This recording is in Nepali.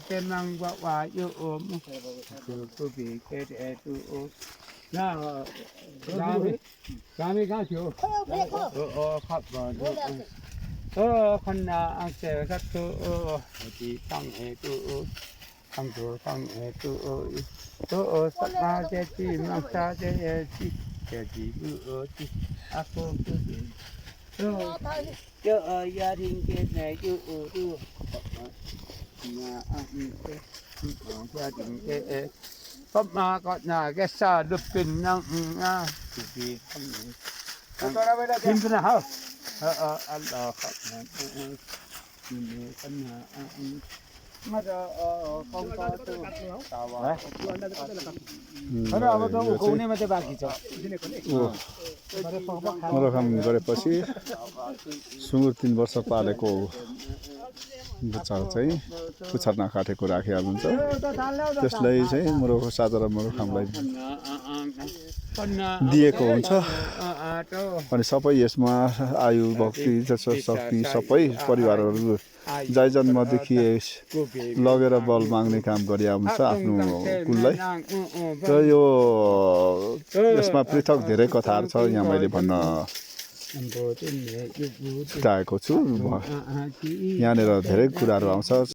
cái mang quả yêu ôm từ cô bị cái để tu ôm na kami ka chiu khắp vào con ăn xe các tu thì tăng hệ tu tăng hệ tu sắp ba cái chi mang sa cái gì tu aku tu cho gia đình cái này tu nhà gia đình cái có mà có nhà cái xa được pin năng thì không thêm cái nào ăn đó không cái mà không có tu tao vào तर अब त उगाउने मात्रै बाँकी छ मरोखाम गरेपछि सुँगुर 3 वर्ष पालेको बच्चा चाहिँ पुच्छर नकाटेको राखिहाल्नुहुन्छ त्यसलाई चाहिँ मुरोको साझा र मुरोखामलाई दिएको हुन्छ अनि सबै यसमा आयु भक्ति शक्ति सबै परिवारहरू जय जन्मदेखि लगेर बल माग्ने काम गरे हुन्छ आफ्नो कुललाई र यो यसमा पृथक धेरै कथाहरू छ यहाँ मैले भन्न छुटाएको छु यहाँनिर धेरै कुराहरू आउँछ